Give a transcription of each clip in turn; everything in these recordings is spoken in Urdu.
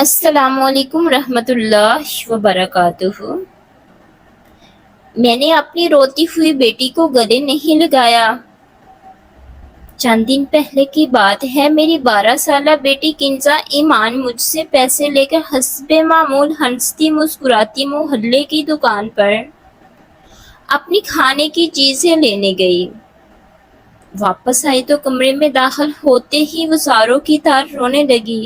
السلام علیکم رحمۃ اللہ وبرکاتہ۔ میں نے اپنی روتی ہوئی بیٹی کو گلے نہیں لگایا۔ چند دن پہلے کی بات ہے، میری 12 سالہ بیٹی کنزا ایمان مجھ سے پیسے لے کر حسب معمول ہنستی مسکراتی محلے کی دکان پر اپنی کھانے کی چیزیں لینے گئی۔ واپس آئی تو کمرے میں داخل ہوتے ہی وہ زاروں کی طرح رونے لگی۔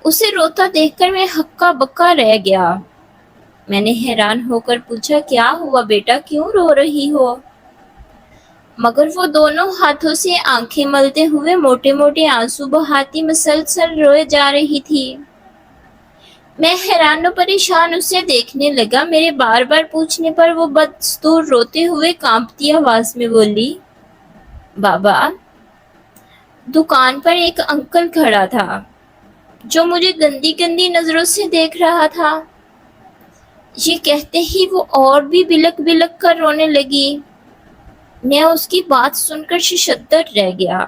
اسے روتا دیکھ کر میں ہکا بکا رہ گیا۔ میں نے حیران ہو کر پوچھا، کیا ہوا بیٹا، کیوں رو رہی ہو؟ مگر وہ دونوں ہاتھوں سے آنکھیں ملتے ہوئے موٹے موٹے آنسو بہاتی مسلسل روئے جا رہی تھی۔ میں حیران و پریشان اسے دیکھنے لگا۔ میرے بار بار پوچھنے پر وہ بدستور روتے ہوئے کانپتی آواز میں بولی، بابا۔ دکان پر ایک انکل کھڑا تھا جو مجھے گندی گندی نظروں سے دیکھ رہا تھا۔ یہ کہتے ہی وہ اور بھی بلک بلک کر رونے لگی۔ میں اس کی بات سن کر ششدر رہ گیا۔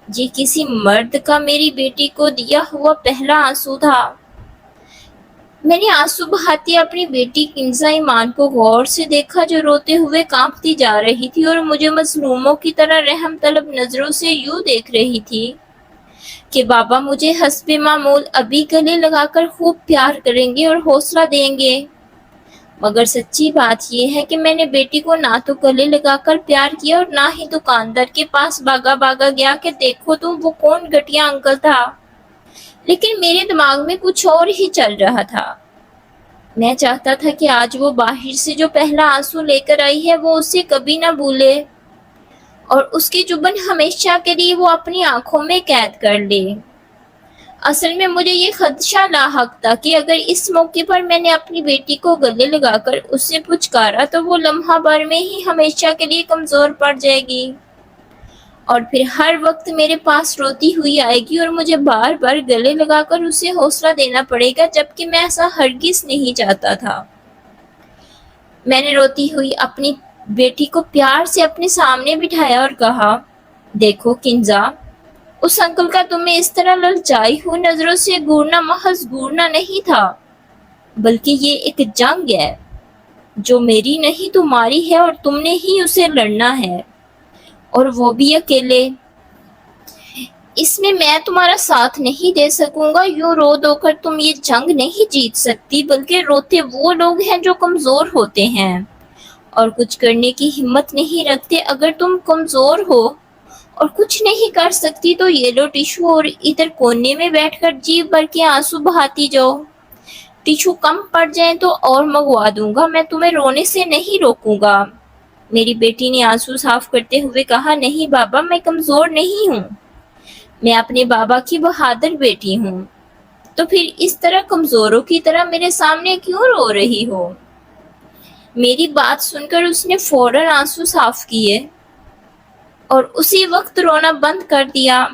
یہ کسی مرد کا میری بیٹی کو دیا ہوا پہلا آنسو تھا۔ میں نے آنسو بہاتی اپنی بیٹی کنزا ایمان کو غور سے دیکھا، جو روتے ہوئے کانپتی جا رہی تھی اور مجھے مظلوموں کی طرح رحم طلب نظروں سے یوں دیکھ رہی تھی کہ بابا مجھے حسب معمول ابھی گلے لگا کر خوب پیار کریں گے اور حوصلہ دیں گے۔ مگر سچی بات یہ ہے کہ میں نے بیٹی کو نہ تو گلے لگا کر پیار کیا اور نہ ہی دکاندار کے پاس بھاگا بھاگا گیا کہ دیکھو تم وہ کون گھٹیا انکل تھا۔ لیکن میرے دماغ میں کچھ اور ہی چل رہا تھا۔ میں چاہتا تھا کہ آج وہ باہر سے جو پہلا آنسو لے کر آئی ہے وہ اسے کبھی نہ بھولے اور اس کی چبھن ہمیشہ کے لیے وہ اپنی آنکھوں میں قید کر لے۔ اصل میں مجھے یہ خدشہ لاحق تھا کہ اگر اس موقع پر میں نے اپنی بیٹی کو گلے لگا کر اسے پچکارا تو وہ لمحہ بھر میں ہی ہمیشہ کے لیے کمزور پڑ جائے گی اور پھر ہر وقت میرے پاس روتی ہوئی آئے گی اور مجھے بار بار گلے لگا کر اسے حوصلہ دینا پڑے گا، جبکہ میں ایسا ہرگز نہیں چاہتا تھا۔ میں نے روتی ہوئی اپنی بیٹی کو پیار سے اپنے سامنے بٹھایا اور کہا، دیکھو کنزا، اس انکل کا تمہیں اس طرح للچائی ہوئی نظروں سے گھورنا محض گھورنا نہیں تھا، بلکہ یہ ایک جنگ ہے جو میری نہیں تمہاری ہے اور تم نے ہی اسے لڑنا ہے، اور وہ بھی اکیلے۔ اس میں تمہارا ساتھ نہیں دے سکوں گا۔ یوں رو دو کر تم یہ جنگ نہیں جیت سکتی، بلکہ روتے وہ لوگ ہیں جو کمزور ہوتے ہیں اور کچھ کرنے کی ہمت نہیں رکھتے۔ اگر تم کمزور ہو اور کچھ نہیں کر سکتی تو یہ لو ٹیشو اور ادھر کونے میں بیٹھ کر جیب بھر کے آنسو بہاتی جاؤ۔ ٹیشو کم پڑ جائیں تو اور منگوا دوں گا، میں تمہیں رونے سے نہیں روکوں گا۔ میری بیٹی نے آنسو صاف کرتے ہوئے کہا، نہیں بابا، میں کمزور نہیں ہوں، میں اپنے بابا کی بہادر بیٹی ہوں، تو پھر اس طرح کمزوروں کی طرح میرے سامنے کیوں رو رہی ہو؟ میری بات سن کر اس نے فوراً آنسو صاف کیے اور اسی وقت رونا بند کر دیا۔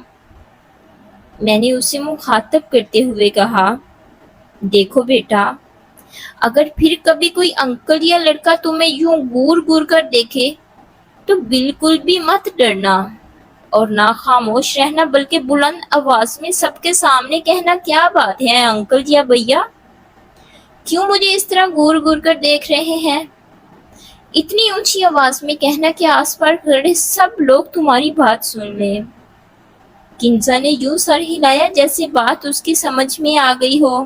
میں نے اسے مخاطب کرتے ہوئے کہا، دیکھو بیٹا، اگر پھر کبھی کوئی انکل یا لڑکا تمہیں یوں گور گور کر دیکھے تو بالکل بھی مت ڈرنا اور نہ خاموش رہنا، بلکہ بلند آواز میں سب کے سامنے کہنا، کیا بات ہے انکل یا بھیا، کیوں مجھے اس طرح گور گور کر دیکھ رہے ہیں؟ اتنی اونچی آواز میں کہنا کہ آس پاس کھڑے سب لوگ تمہاری بات سن لیں۔ کنزا نے یوں سر ہلایا جیسے بات اس کی سمجھ میں آ گئی ہو۔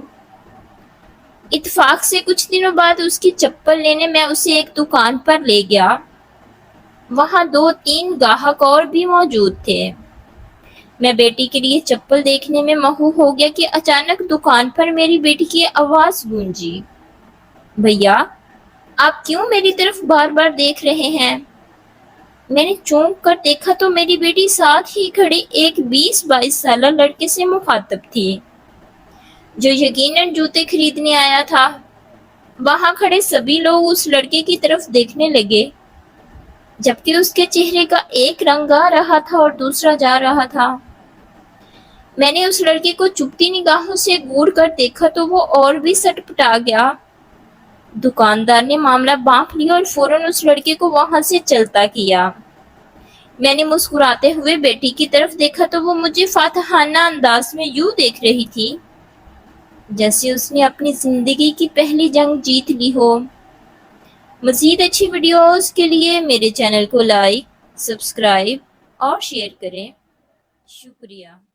اتفاق سے کچھ دنوں بعد اس کی چپل لینے میں اسے ایک دکان پر لے گیا۔ وہاں 2-3 گاہک اور بھی موجود تھے۔ میں بیٹی کے لیے چپل دیکھنے میں مہو ہو گیا کہ اچانک دکان پر میری بیٹی کی آواز گونجی، بھیا، آپ کیوں میری طرف بار بار دیکھ رہے ہیں؟ میں نے چونک کر دیکھا تو میری بیٹی ساتھ ہی کھڑے ایک 20-22 سالہ لڑکے سے مخاطب تھی جو یقیناً جوتے خریدنے آیا تھا۔ وہاں کھڑے سبھی لوگ اس لڑکے کی طرف دیکھنے لگے، جبکہ اس کے چہرے کا ایک رنگ آ رہا تھا اور دوسرا جا رہا تھا۔ میں نے اس لڑکے کو چبھتی نگاہوں سے گھور کر دیکھا تو وہ اور بھی سٹ پٹا گیا۔ دکاندار نے معاملہ بانپ لیا اور فوراً اس لڑکے کو وہاں سے چلتا کیا۔ میں نے مسکراتے ہوئے بیٹی کی طرف دیکھا تو وہ مجھے فاتحانہ انداز میں یوں دیکھ رہی تھی جیسے اس نے اپنی زندگی کی پہلی جنگ جیت لی ہو۔ مزید اچھی ویڈیوز کے لیے میرے چینل کو لائک، سبسکرائب اور شیئر کریں۔ شکریہ۔